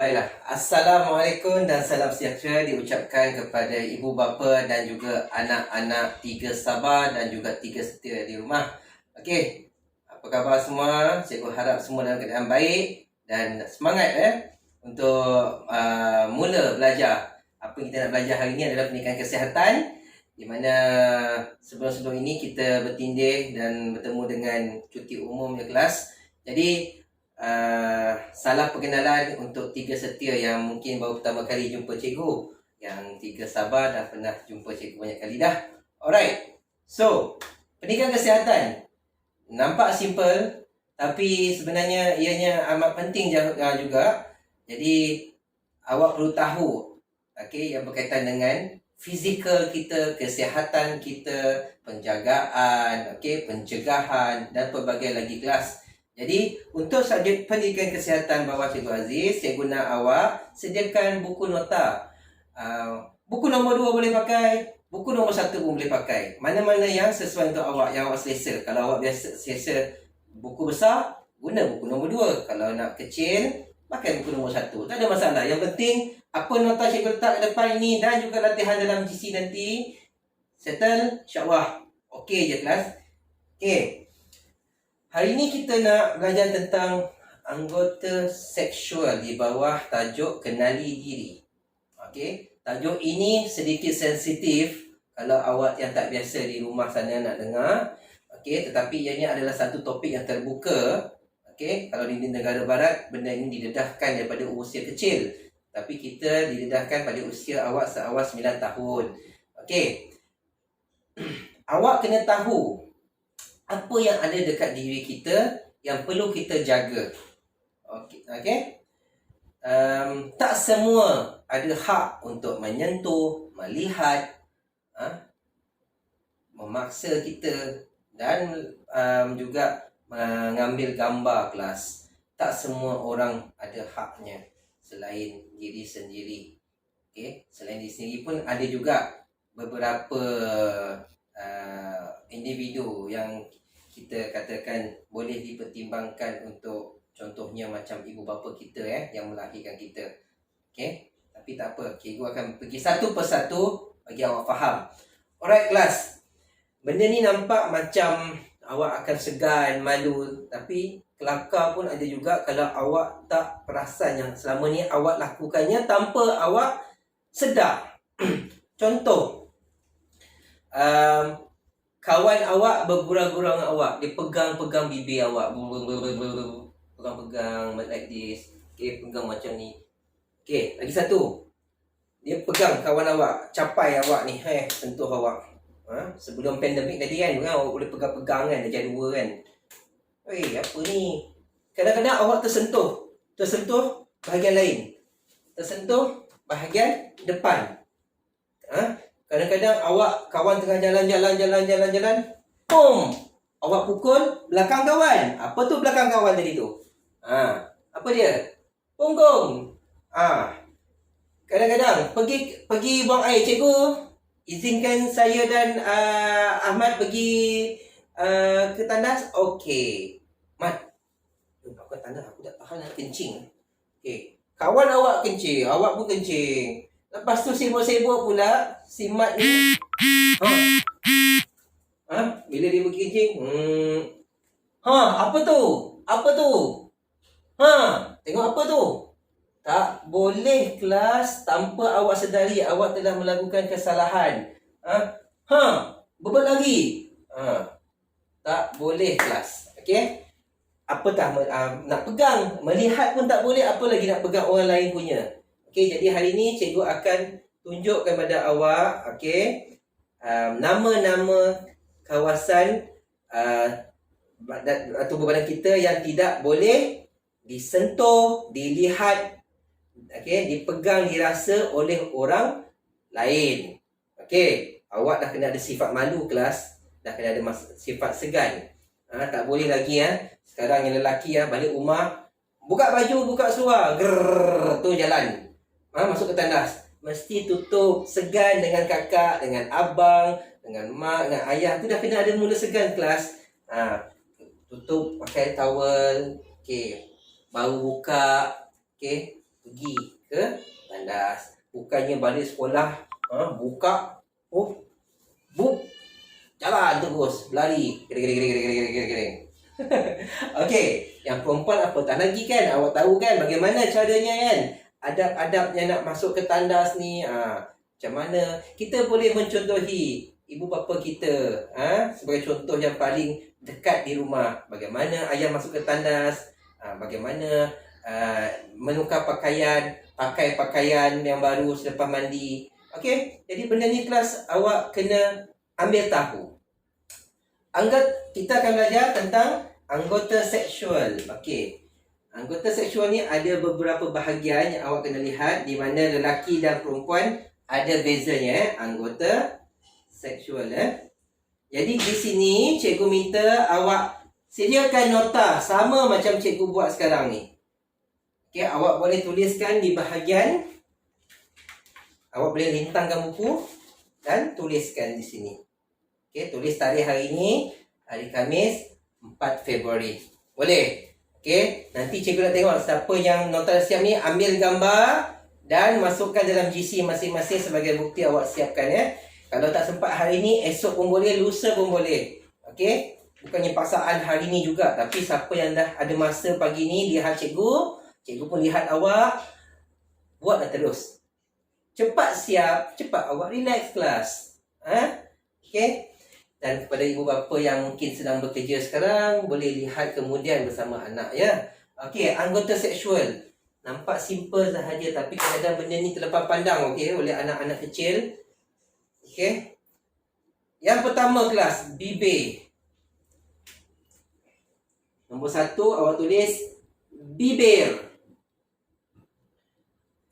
Baiklah, Assalamualaikum dan salam sejahtera diucapkan kepada ibu bapa dan juga anak-anak tiga sabar dan juga tiga setia di rumah. Okey, apa khabar semua? Cikgu harap semua dalam keadaan baik dan semangat untuk mula belajar. Apa yang kita nak belajar hari ini adalah pendidikan kesihatan, di mana sebelum-sebelum ini kita bertindih dan bertemu dengan cuti umumnya kelas. Jadi salah perkenalan untuk tiga setia yang mungkin baru pertama kali jumpa cikgu. Yang tiga sabar dah pernah jumpa cikgu banyak kali dah. Alright. So, pendidikan kesihatan nampak simple, tapi sebenarnya ianya amat penting juga. Jadi awak perlu tahu yang berkaitan dengan fizikal kita, kesihatan kita, penjagaan, pencegahan dan pelbagai lagi kelas. Jadi, untuk subjek pendidikan kesihatan bawah Cikgu Aziz, cikgu nak awak sediakan buku nota. Buku nombor 2 boleh pakai, buku nombor 1 pun boleh pakai. Mana-mana yang sesuai untuk awak, yang awak selesa. Kalau awak biasa selesa buku besar, guna buku nombor 2. Kalau nak kecil, pakai buku nombor 1. Tak ada masalah. Yang penting, apa nota cikgu letak depan ini dan juga latihan dalam GC nanti, settle, insyaAllah. Okey je kelas. Okey. Hari ini kita nak belajar tentang anggota seksual di bawah tajuk kenali diri. Tajuk ini sedikit sensitif kalau awak yang tak biasa di rumah sana nak dengar. Tetapi ianya adalah satu topik yang terbuka. Kalau di negara barat, benda ini didedahkan daripada usia kecil. Tapi kita didedahkan pada usia awak seawal 9 tahun. Awak kena tahu apa yang ada dekat diri kita yang perlu kita jaga. Tak semua ada hak untuk menyentuh, melihat, memaksa kita dan juga mengambil gambar kelas. Tak semua orang ada haknya selain diri sendiri. Selain diri sendiri pun ada juga beberapa individu yang kita katakan boleh dipertimbangkan untuk contohnya macam ibu bapa kita yang melahirkan kita. Tapi tak apa, cikgu akan pergi satu persatu bagi awak faham. Alright kelas. Benda ni nampak macam awak akan segan, malu, tapi kelakar pun ada juga kalau awak tak perasan yang selama ni awak lakukannya tanpa awak sedar. Contoh, kawan awak bergurau-gurau dengan awak. Dia pegang-pegang bibir awak. Pegang-pegang like this. Pegang macam ni. Lagi satu. Dia pegang kawan awak. Capai awak ni. Sentuh awak. Sebelum pandemik tadi kan, awak boleh pegang-pegang kan. Darjah 2 kan. Apa ni? Kadang-kadang awak tersentuh. Tersentuh bahagian lain. Tersentuh bahagian depan. Kadang-kadang awak kawan tengah jalan. Boom! Awak pukul belakang kawan. Apa tu belakang kawan tadi tu? Apa dia? Punggung. Kadang-kadang pergi buang air. Cikgu, izinkan saya dan Ahmad pergi ke tandas. Okey. Mat. Aku tandas aku tak tahan nak kencing. Kawan awak kencing, awak pun kencing. Lepas tu sibuk-sibuk pula si Mat ni. Bila dia pergi kencing, apa tu? Tengok apa tu? Tak boleh kelas tanpa awak sedari awak telah melakukan kesalahan. Berbal lagi. Tak boleh kelas. Apatah nak pegang, melihat pun tak boleh, apa lagi nak pegang orang lain punya. Jadi hari ini cikgu akan tunjukkan kepada awak nama-nama kawasan tubuh badan kita yang tidak boleh disentuh, dilihat, dipegang, dirasa oleh orang lain. Awak dah kena ada sifat malu kelas, dah kena ada sifat segan. Tak boleh lagi sekarang yang lelaki balik rumah, buka baju, buka seluar, tu jalan. Masuk ke tandas, mesti tutup. Segan dengan kakak, dengan abang, dengan mak, dengan ayah. Tu dah kena ada mula segan kelas. Tutup pakai towel. Baru buka. pergi ke tandas. Bukannya balik sekolah, buka, buk, jalan terus, berlari. Gering. Okey, yang perempuan apa tak lagi kan? Awak tahu kan bagaimana caranya kan? Adab-adabnya nak masuk ke tandas ni. Macam mana kita boleh mencontohi ibu bapa kita sebagai contoh yang paling dekat di rumah. Bagaimana ayah masuk ke tandas, bagaimana menukar pakaian, pakai pakaian yang baru selepas mandi. Okey, jadi benda ni kelas awak kena ambil tahu. Kita akan belajar tentang anggota seksual. Okey. Anggota seksual ni ada beberapa bahagian yang awak kena lihat, di mana lelaki dan perempuan ada bezanya anggota seksual. Jadi di sini cikgu minta awak sediakan nota sama macam cikgu buat sekarang ni. Okey, awak boleh tuliskan di bahagian, awak boleh lintangkan buku dan tuliskan di sini. Okey, tulis tarikh hari ni, hari Khamis 4 Februari. Boleh? Okey, nanti cikgu nak tengok siapa yang nota siap ni, ambil gambar dan masukkan dalam GC masing-masing sebagai bukti awak siapkan ya. Kalau tak sempat hari ni, esok pun boleh, lusa pun boleh. Okey? Bukannya paksaan hari ni juga, tapi siapa yang dah ada masa pagi ni lihat cikgu, cikgu pun lihat awak, buatlah terus. Cepat siap, cepat awak relax kelas. Okey? Dan kepada ibu bapa yang mungkin sedang bekerja sekarang, boleh lihat kemudian bersama anak ya. Okey, anggota seksual. Nampak simple sahaja, tapi kadang-kadang benda ni terlepas pandang oleh anak-anak kecil. Okey. Yang pertama kelas, bibir. Nombor 1 awak tulis bibir.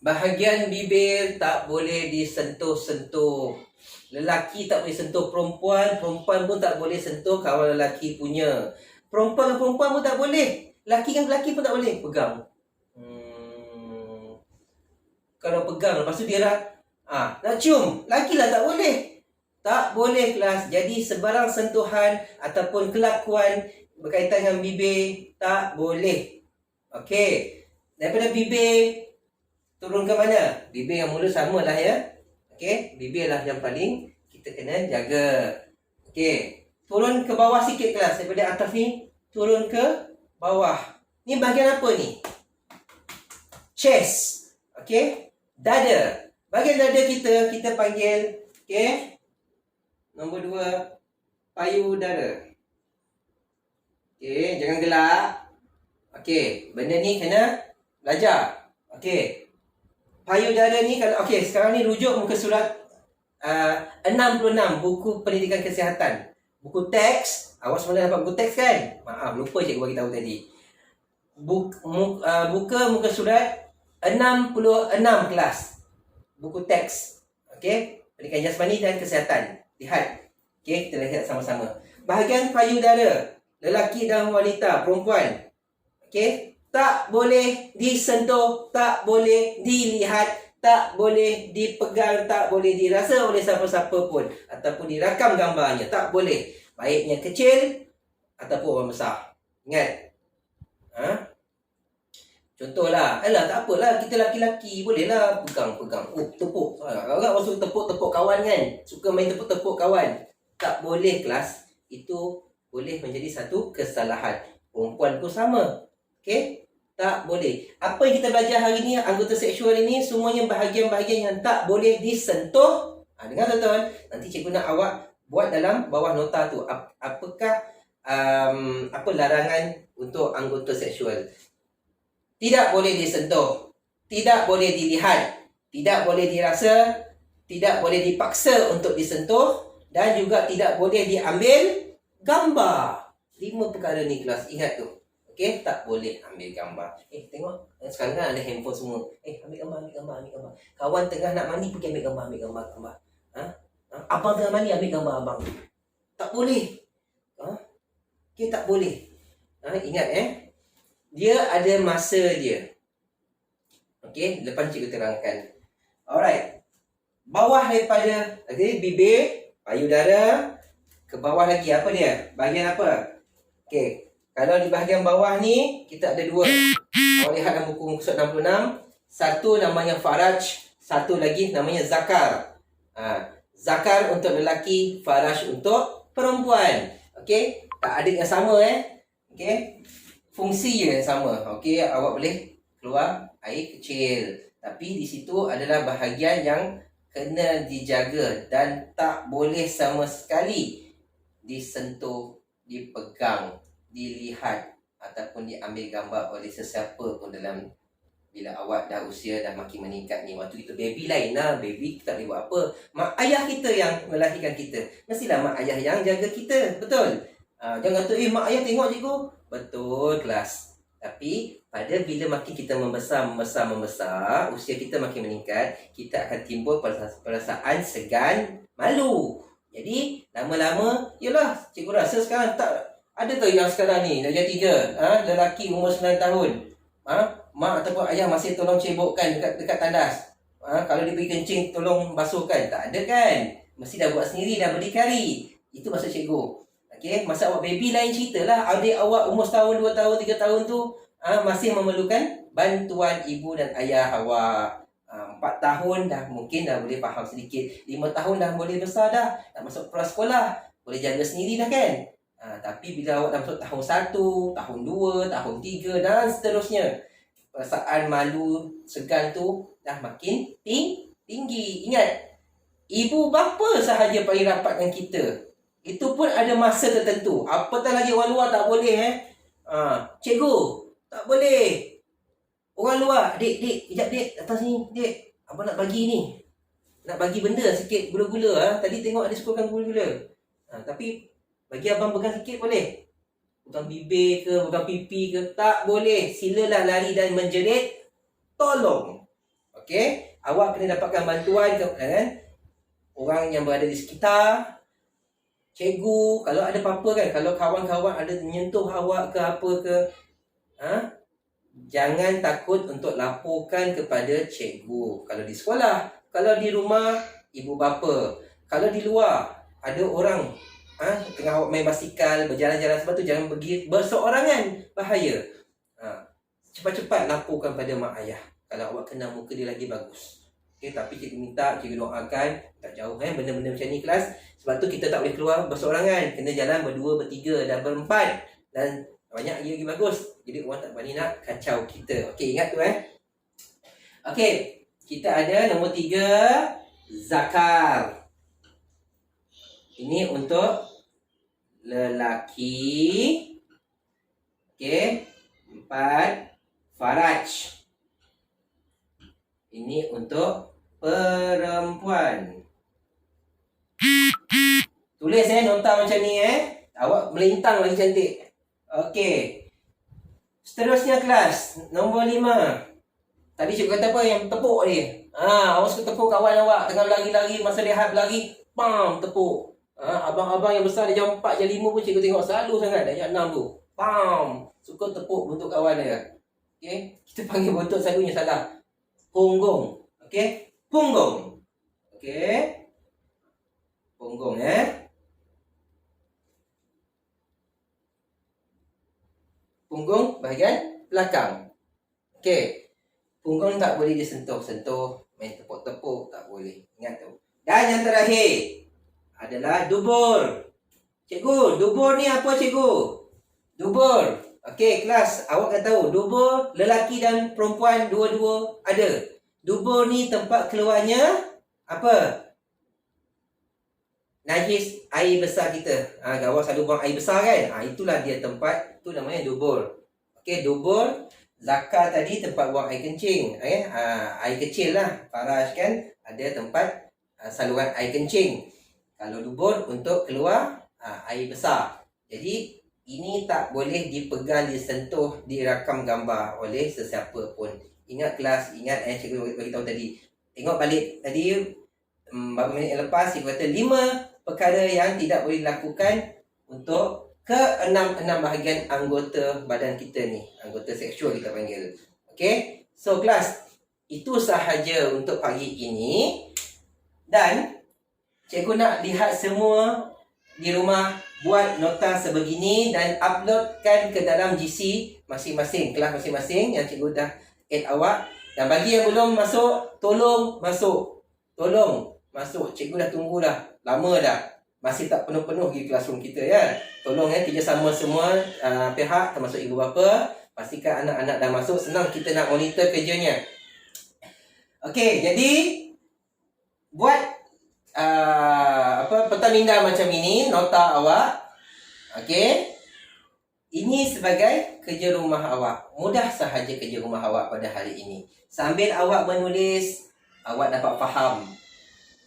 Bahagian bibir tak boleh disentuh-sentuh. Lelaki tak boleh sentuh perempuan, perempuan pun tak boleh sentuh kawan lelaki punya. Perempuan dengan perempuan pun tak boleh. Lelaki dengan lelaki pun tak boleh pegang. Kalau pegang, lepas tu dia nak cium, lelaki lah tak boleh. Tak boleh kelas. Jadi sebarang sentuhan ataupun kelakuan berkaitan dengan bibir tak boleh. Okey. Daripada bibir turun ke mana? Bibir yang mulut sama lah ya. Okey, bibir lah yang paling kita kena jaga. Okey. Turun ke bawah sikit kelas. Daripada atas ni turun ke bawah. Ni bahagian apa ni? Chest. Okey. Dada. Bahagian dada kita panggil, okey. Nombor 2, payudara. Okey, jangan gelak. Okey, benda ni kena belajar. Okey. Payudara ni kalau sekarang ni rujuk muka surat 66 buku pendidikan kesihatan. Buku teks, awak semua dah dapat buku teks kan? Maaf, lupa cikgu bagi tahu tadi. Buka muka surat 66 kelas. Buku teks. Okey, pendidikan jasmani dan kesihatan. Lihat. Okey, kita lihat sama-sama. Bahagian payudara, lelaki dan wanita, perempuan. Okey, tak boleh disentuh, tak boleh dilihat, tak boleh dipegang, tak boleh dirasa oleh siapa-siapa pun, ataupun dirakam gambarnya, tak boleh. Baiknya kecil ataupun orang besar. Ingat. Contohlah, tak apalah, kita laki-laki bolehlah pegang-pegang. Tepuk. Agak orang suka tepuk kawan kan? Suka main tepuk kawan. Tak boleh kelas. Itu boleh menjadi satu kesalahan. Perempuan pun sama. Okey? Tak boleh. Apa yang kita belajar hari ni, anggota seksual ini, semuanya bahagian-bahagian yang tak boleh disentuh. Dengar tuan-tuan, nanti cikgu nak awak buat dalam bawah nota tu. Apakah larangan untuk anggota seksual? Tidak boleh disentuh, tidak boleh dilihat, tidak boleh dirasa, tidak boleh dipaksa untuk disentuh, dan juga tidak boleh diambil gambar. 5 perkara ni kelas, ingat tu. Okey, tak boleh ambil gambar. Tengok, sekarang kan ada handphone semua. Ambil gambar. Kawan tengah nak mandi, pergi ambil gambar. Abang tengah mandi, ambil gambar abang. Tak boleh. Okey, tak boleh. Ingat dia ada masa dia. Okey, lepas cikgu terangkan. Alright. Bawah daripada bibir, payudara, ke bawah lagi apa dia? Bahagian apa? Okey, kalau di bahagian bawah ni kita ada 2. Awak lihat dalam buku muka surat 66, Satu namanya Faraj, satu lagi namanya Zakar. Zakar untuk lelaki, Faraj untuk perempuan. Okey, tak ada yang sama Okey. Fungsi yang sama. Okey, awak boleh keluar air kecil. Tapi di situ adalah bahagian yang kena dijaga dan tak boleh sama sekali disentuh, dipegang, dilihat ataupun diambil gambar oleh sesiapa pun dalam bila awak dah usia dah makin meningkat ni. Waktu kita baby lain lah. Baby kita tak boleh buat apa. Mak ayah kita yang melahirkan kita. Mestilah mak ayah yang jaga kita. Betul? Jangan kata, mak ayah tengok cikgu. Betul kelas. Tapi pada bila makin kita membesar, usia kita makin meningkat, kita akan timbul perasaan segan, malu. Jadi lama-lama, yelah cikgu rasa sekarang tak ada tu yang sekarang ni darjah 3, lelaki umur 9 tahun. Mak ataupun ayah masih tolong cebokkan dekat tandas. Kalau dia pergi kencing, tolong basuhkan. Tak ada kan? Mesti dah buat sendiri, dah berdikari. Itu maksud cikgu. Okey, masa awak baby lain ceritalah. Adik awak umur setahun, 2 tahun, 3 tahun tu masih memerlukan bantuan ibu dan ayah awak. 4 tahun dah mungkin dah boleh faham sedikit. 5 tahun dah boleh besar dah. Dah masuk prasekolah. Boleh jaga sendiri dah kan? Tapi bila awak dah masuk tahun 1, tahun 2, tahun 3 dan seterusnya, perasaan malu, segan tu dah makin tinggi. Ingat, ibu bapa sahaja paling rapat dengan kita. Itu pun ada masa tertentu. Apatah lagi orang luar tak boleh Cikgu, tak boleh. Orang luar, dek, kejap dek, atas ni, dek. Abang nak bagi ni. Nak bagi benda sikit, gula-gula. Tadi tengok ada sukakan gula-gula. Tapi bagi abang pegang sikit boleh? Pegang bibir ke, pegang pipi ke, tak boleh. Silalah lari dan menjerit, tolong. Okey, awak kena dapatkan bantuan kan? Orang yang berada di sekitar, cikgu, kalau ada apa-apa kan, kalau kawan-kawan ada menyentuh awak ke apa ke, jangan takut untuk laporkan kepada cikgu. Kalau di sekolah, kalau di rumah, ibu bapa. Kalau di luar, ada orang tengah awak main basikal, berjalan-jalan, sebab tu jangan pergi berseorangan, bahaya. Cepat-cepat laporkan pada mak ayah. Kalau awak kenal muka dia lagi bagus. Okay, tapi cikgu minta, cikgu doakan, tak jauh benda-benda macam ni kelas. Sebab tu kita tak boleh keluar berseorangan. Kena jalan berdua, bertiga dan berempat. Dan banyak lagi bagus. Jadi orang tak berani nak kacau kita. Okey, ingat tu Okey, kita ada nombor 3, zakar. Ini untuk lelaki. Okey, 4, faraj. Ini untuk perempuan. Tulis nota macam ni Awak melintang lagi cantik. Okey. Seterusnya kelas nombor 5. Tadi cikgu kata apa yang tepuk dia. Awak suka tepuk kawan awak tengah lari-lari, masa rehat berlari, pam, tepuk. Abang-abang yang besar dia jam 4, jam 5 pun cikgu tengok selalu sangat dah jam 6 tu. Pam, suka tepuk bentuk kawan dia. Okey, kita panggil bentuk selalunya salah. Punggung. Okey, punggung. Okey. Punggung Punggung bahagian belakang. Okey. Punggung tak boleh disentuh-sentuh, main tepuk-tepuk tak boleh. Ingat tu. Dan yang terakhir adalah dubur. Cikgu, dubur ni apa cikgu? Dubur. Okey, kelas, awak kena tahu dubur lelaki dan perempuan dua-dua ada. Dubur ni tempat keluarnya apa? Najis air besar kita. Gawat selalu buang air besar kan? Itulah dia tempat, tu namanya dubur. Okey, dubur. Zakar tadi tempat buang air kencing. Air kecil lah. Faraj kan ada tempat saluran air kencing. Kalau dubur untuk keluar air besar. Jadi ini tak boleh dipegang, disentuh, dirakam gambar oleh sesiapa pun. Ingat kelas, ingat cikgu bagi tahu tadi. Tengok balik tadi beberapa minit yang lepas cikgu kata 5 perkara yang tidak boleh dilakukan untuk ke-6 bahagian anggota badan kita ni. Anggota seksual kita panggil. Okey. So kelas, itu sahaja untuk pagi ini. Dan cikgu nak lihat semua di rumah buat nota sebegini dan uploadkan ke dalam GC masing-masing, kelas masing-masing yang cikgu dah add awak. Dan bagi yang belum masuk, tolong masuk. Tolong masuk. Cikgu dah tunggu dah. Lama dah. Masih tak penuh-penuh di classroom kita ya. Tolong ya, kerjasama semua pihak termasuk ibu bapa. Pastikan anak-anak dah masuk. Senang kita nak monitor kerjanya. Okey, jadi buat pertandingan macam ini, nota awak. Okey. Ini sebagai kerja rumah awak. Mudah sahaja kerja rumah awak pada hari ini. Sambil awak menulis, awak dapat faham.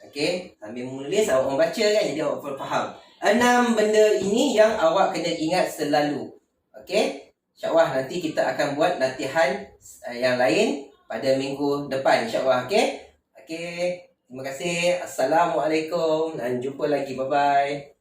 Okey, sambil menulis awak membaca kan, jadi awak faham. 6 benda ini yang awak kena ingat selalu. Okey? InsyaAllah nanti kita akan buat latihan yang lain pada minggu depan insyaAllah. Okey? Okey. Terima kasih. Assalamualaikum dan jumpa lagi. Bye-bye.